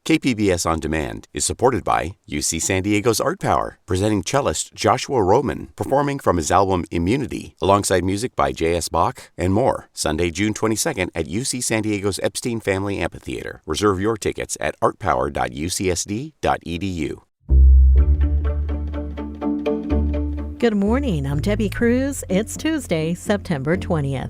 KPBS On Demand is supported by UC San Diego's Art Power, presenting cellist Joshua Roman, performing from his album Immunity, alongside music by J.S. Bach and more, Sunday, June 22nd at UC San Diego's Epstein Family Amphitheater. Reserve your tickets at artpower.ucsd.edu. Good morning, I'm Debbie Cruz. It's Tuesday, September 20th.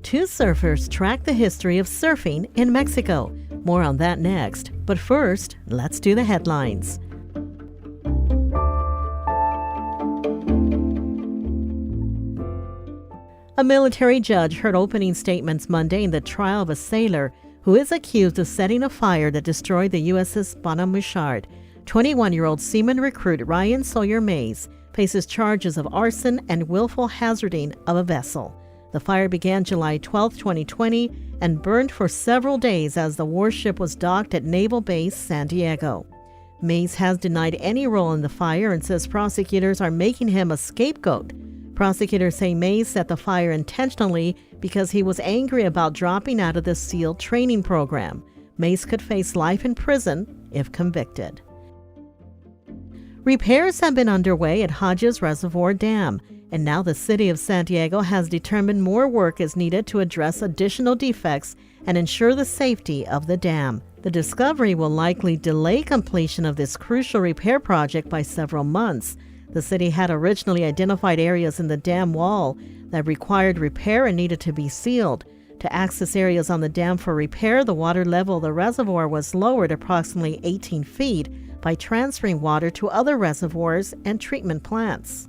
Two surfers track the history of surfing in Mexico. More on that next. But first, let's do the headlines. A military judge heard opening statements Monday in the trial of a sailor who is accused of setting a fire that destroyed the USS Bonhomme Richard. 21-year-old seaman recruit Ryan Sawyer Mays faces charges of arson and willful hazarding of a vessel. The fire began July 12, 2020, and burned for several days as the warship was docked at Naval Base San Diego. Mays has denied any role in the fire and says prosecutors are making him a scapegoat. Prosecutors say Mays set the fire intentionally because he was angry about dropping out of the SEAL training program. Mays could face life in prison if convicted. Repairs have been underway at Hodges Reservoir Dam, and now the city of San Diego has determined more work is needed to address additional defects and ensure the safety of the dam. The discovery will likely delay completion of this crucial repair project by several months. The city had originally identified areas in the dam wall that required repair and needed to be sealed. To access areas on the dam for repair, the water level of the reservoir was lowered approximately 18 feet by transferring water to other reservoirs and treatment plants.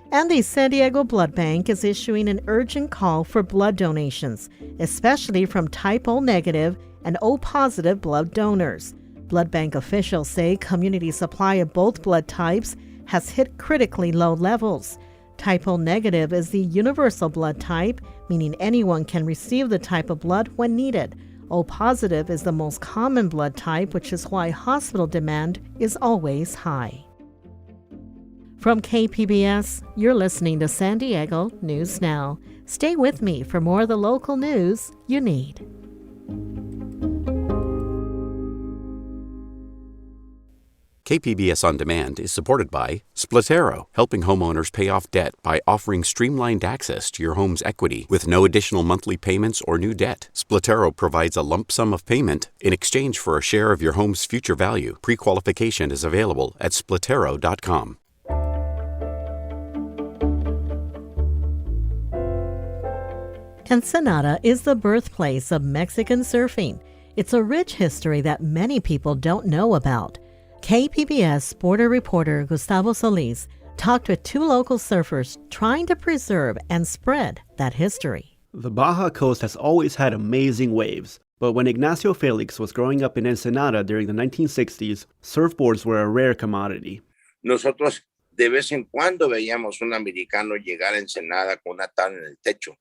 And the San Diego Blood Bank is issuing an urgent call for blood donations, especially from type O negative and O positive blood donors. Blood bank officials say community supply of both blood types has hit critically low levels. Type O negative is the universal blood type, meaning anyone can receive the type of blood when needed. O positive is the most common blood type, which is why hospital demand is always high. From KPBS, you're listening to San Diego News Now. Stay with me for more of the local news you need. KPBS On Demand is supported by Splatero, helping homeowners pay off debt by offering streamlined access to your home's equity with no additional monthly payments or new debt. Splatero provides a lump sum of payment in exchange for a share of your home's future value. Pre-qualification is available at splatero.com. Ensenada is the birthplace of Mexican surfing. It's a rich history that many people don't know about. KPBS border reporter Gustavo Solis talked with two local surfers trying to preserve and spread that history. The Baja Coast has always had amazing waves, but when Ignacio Felix was growing up in Ensenada during the 1960s, surfboards were a rare commodity. Nosotros de vez en cuando veíamos un americano llegar a Ensenada con una tabla en el techo.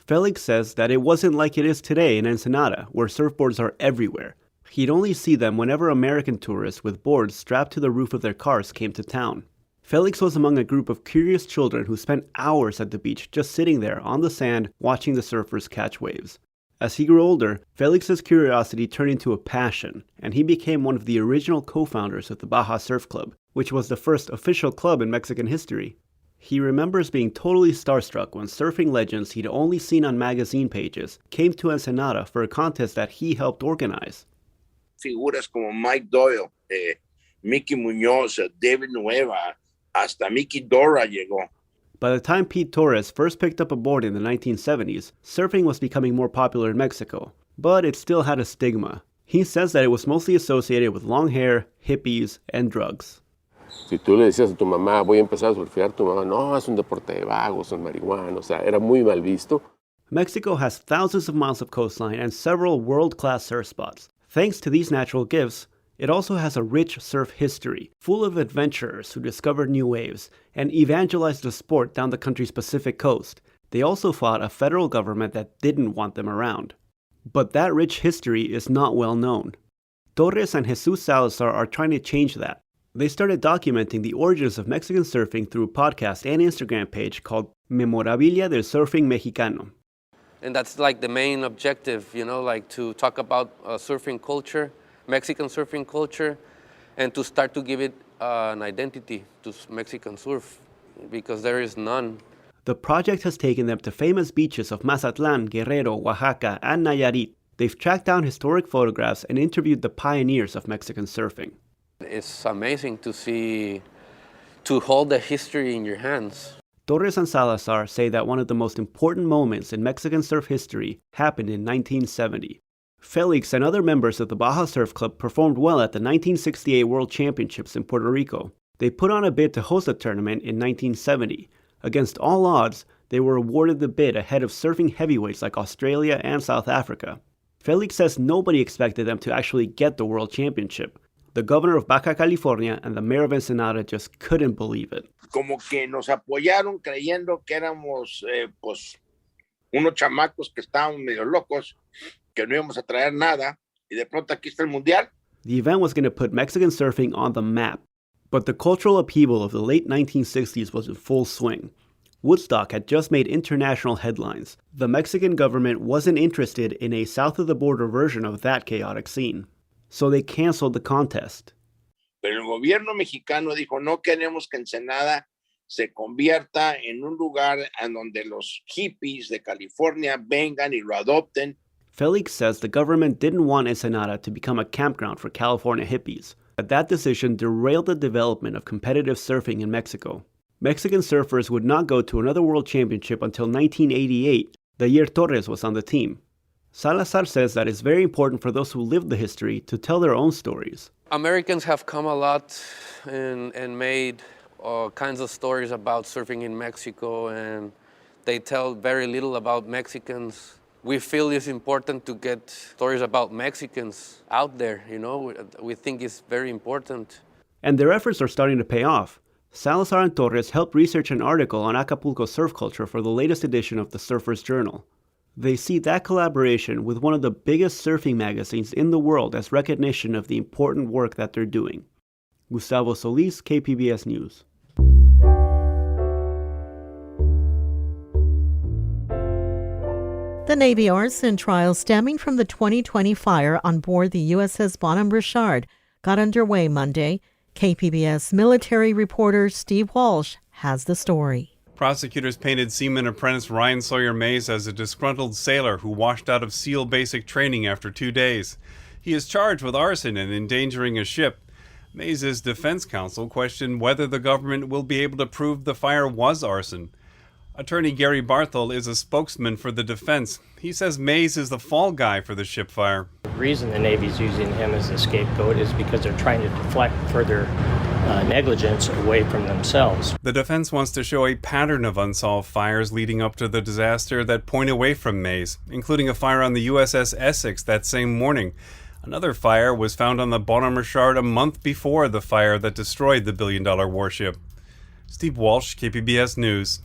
Felix says that it wasn't like it is today in Ensenada, where surfboards are everywhere. He'd only see them whenever American tourists with boards strapped to the roof of their cars came to town. Felix was among a group of curious children who spent hours at the beach just sitting there on the sand watching the surfers catch waves. As he grew older, Felix's curiosity turned into a passion, and he became one of the original co-founders of the Baja Surf Club, which was the first official club in Mexican history. He remembers being totally starstruck when surfing legends he'd only seen on magazine pages came to Ensenada for a contest that he helped organize. Figuras como Mike Doyle, Mickey Muñoz, David Nueva, hasta Mickey Dora llegó. By the time Pete Torres first picked up a board in the 1970s, surfing was becoming more popular in Mexico, but it still had a stigma. He says that it was mostly associated with long hair, hippies, and drugs. Si tú le decías a tu mamá, voy a empezar a surfear, tu mamá, no, es un deporte de vagos, son marihuanos, o sea, era muy mal visto. Mexico has thousands of miles of coastline and several world-class surf spots. Thanks to these natural gifts, it also has a rich surf history, full of adventurers who discovered new waves and evangelized the sport down the country's Pacific coast. They also fought a federal government that didn't want them around. But that rich history is not well known. Torres and Jesus Salazar are trying to change that. They started documenting the origins of Mexican surfing through a podcast and Instagram page called Memorabilia del Surfing Mexicano. And that's like the main objective, like to talk about surfing culture, Mexican surfing culture and to start to give it an identity to Mexican surf, because there is none. The project has taken them to famous beaches of Mazatlan, Guerrero, Oaxaca, and Nayarit. They've tracked down historic photographs and interviewed the pioneers of Mexican surfing. It's amazing to see, to hold the history in your hands. Torres and Salazar say that one of the most important moments in Mexican surf history happened in 1970. Felix and other members of the Baja Surf Club performed well at the 1968 World Championships in Puerto Rico. They put on a bid to host the tournament in 1970. Against all odds, they were awarded the bid ahead of surfing heavyweights like Australia and South Africa. Felix says nobody expected them to actually get the World Championship. The governor of Baja California and the mayor of Ensenada just couldn't believe it. Como que nos apoyaron creyendo que éramos pues unos chamacos que estábamos medio locos, que no íbamos a traer nada, y de pronto aquí está el mundial. The event was going to put Mexican surfing on the map. But the cultural upheaval of the late 1960s was in full swing. Woodstock had just made international headlines. The Mexican government wasn't interested in a south-of-the-border version of that chaotic scene. So they canceled the contest. Pero el gobierno mexicano dijo, no queremos que Ensenada se convierta en un lugar en donde los hippies de California vengan y lo adopten. Felix says the government didn't want Ensenada to become a campground for California hippies. But that decision derailed the development of competitive surfing in Mexico. Mexican surfers would not go to another world championship until 1988, the year Torres was on the team. Salazar says that it's very important for those who lived the history to tell their own stories. Americans have come a lot and made all kinds of stories about surfing in Mexico, and they tell very little about Mexicans. We feel it's important to get stories about Mexicans out there, you know. We think it's very important. And their efforts are starting to pay off. Salazar and Torres helped research an article on Acapulco surf culture for the latest edition of the Surfer's Journal. They see that collaboration with one of the biggest surfing magazines in the world as recognition of the important work that they're doing. Gustavo Solis, KPBS News. The Navy arson trial stemming from the 2020 fire on board the USS Bonhomme Richard got underway Monday. KPBS military reporter Steve Walsh has the story. Prosecutors painted Seaman Apprentice Ryan Sawyer Mays as a disgruntled sailor who washed out of SEAL basic training after 2 days. He is charged with arson and endangering a ship. Mays' defense counsel questioned whether the government will be able to prove the fire was arson. Attorney Gary Barthel is a spokesman for the defense. He says Mays is the fall guy for the ship fire. The reason the Navy's using him as a scapegoat is because they're trying to deflect further negligence away from themselves. The defense wants to show a pattern of unsolved fires leading up to the disaster that point away from Mays, including a fire on the USS Essex that same morning. Another fire was found on the Bonhomme Richard a month before the fire that destroyed the billion-dollar warship. Steve Walsh, KPBS News.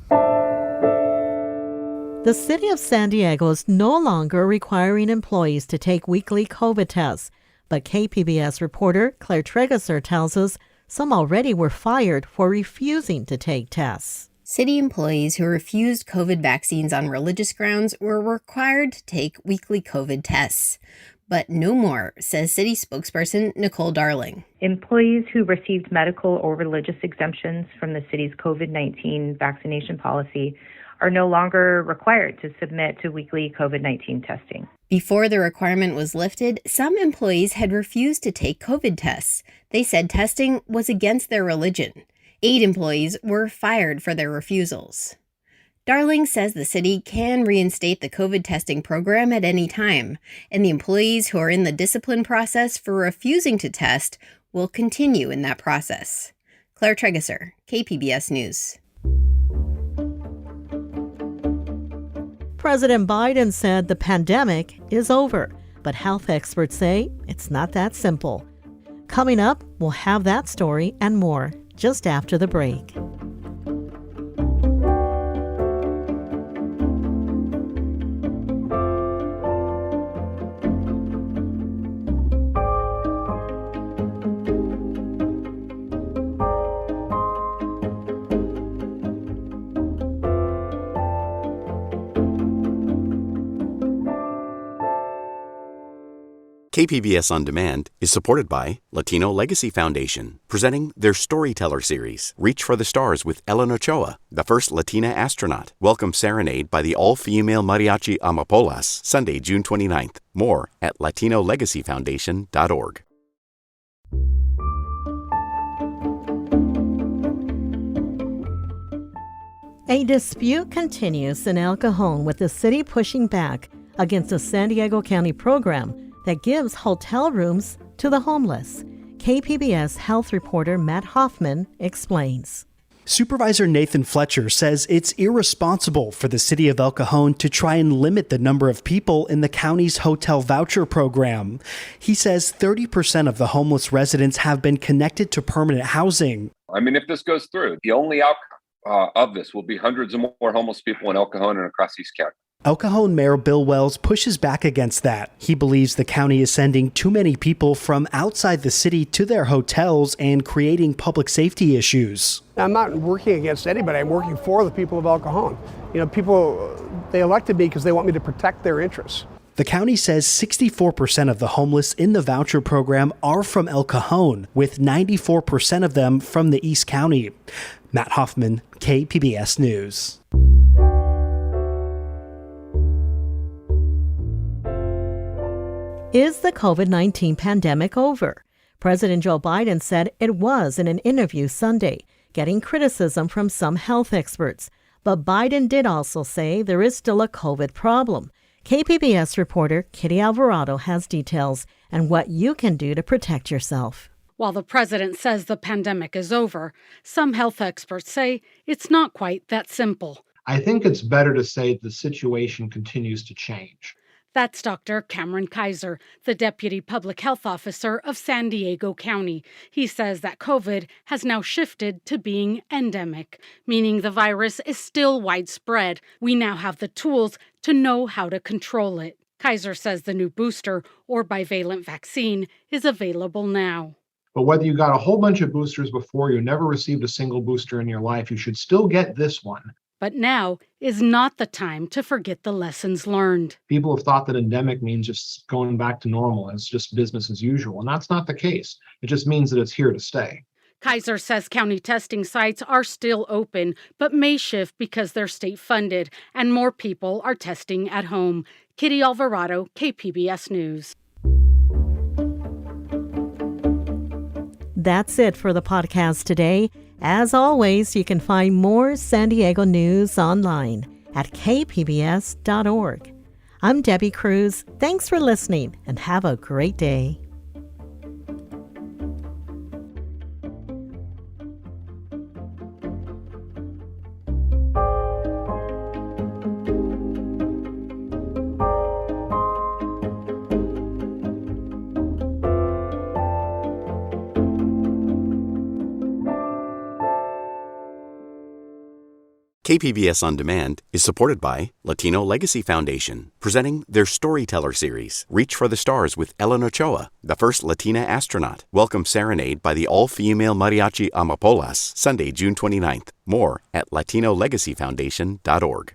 The city of San Diego is no longer requiring employees to take weekly COVID tests, but KPBS reporter Claire Tregeser tells us some already were fired for refusing to take tests. City employees who refused COVID vaccines on religious grounds were required to take weekly COVID tests. But no more, says city spokesperson Nicole Darling. Employees who received medical or religious exemptions from the city's COVID-19 vaccination policy are no longer required to submit to weekly COVID-19 testing. Before the requirement was lifted, some employees had refused to take COVID tests. They said testing was against their religion. 8 employees were fired for their refusals. Darling says the city can reinstate the COVID testing program at any time, and the employees who are in the discipline process for refusing to test will continue in that process. Claire Tregeser, KPBS News. President Biden said the pandemic is over, but health experts say it's not that simple. Coming up, we'll have that story and more just after the break. KPBS On Demand is supported by Latino Legacy Foundation, presenting their Storyteller series, Reach for the Stars with Ellen Ochoa, the first Latina astronaut. Welcome Serenade by the all-female mariachi Amapolas, Sunday, June 29th. More at latinolegacyfoundation.org. A dispute continues in El Cajon with the city pushing back against a San Diego County program that gives hotel rooms to the homeless. KPBS health reporter Matt Hoffman explains. Supervisor Nathan Fletcher says it's irresponsible for the city of El Cajon to try and limit the number of people in the county's hotel voucher program. He says 30% of the homeless residents have been connected to permanent housing. I mean, if this goes through, the only outcome of this will be hundreds of more homeless people in El Cajon and across East County. El Cajon Mayor Bill Wells pushes back against that. He believes the county is sending too many people from outside the city to their hotels and creating public safety issues. I'm not working against anybody. I'm working for the people of El Cajon. You know, people, they elected me because they want me to protect their interests. The county says 64% of the homeless in the voucher program are from El Cajon, with 94% of them from the East County. Matt Hoffman, KPBS News. Is the COVID-19 pandemic over? President Joe Biden said it was in an interview Sunday, getting criticism from some health experts. But Biden did also say there is still a COVID problem. KPBS reporter Kitty Alvarado has details and what you can do to protect yourself. While the president says the pandemic is over, some health experts say it's not quite that simple. I think it's better to say the situation continues to change. That's Dr. Cameron Kaiser, the Deputy Public Health Officer of San Diego County. He says that COVID has now shifted to being endemic, meaning the virus is still widespread. We now have the tools to know how to control it. Kaiser says the new booster or bivalent vaccine is available now. But whether you got a whole bunch of boosters before, you never received a single booster in your life, you should still get this one. But now is not the time to forget the lessons learned. People have thought that endemic means just going back to normal and it's just business as usual. And that's not the case. It just means that it's here to stay. Kaiser says county testing sites are still open, but may shift because they're state funded and more people are testing at home. Kitty Alvarado, KPBS News. That's it for the podcast today. As always, you can find more San Diego news online at kpbs.org. I'm Debbie Cruz. Thanks for listening and have a great day. KPBS On Demand is supported by Latino Legacy Foundation, presenting their Storyteller series, Reach for the Stars with Ellen Ochoa, the first Latina astronaut. Welcome Serenade by the all-female mariachi Amapolas, Sunday, June 29th. More at latinolegacyfoundation.org.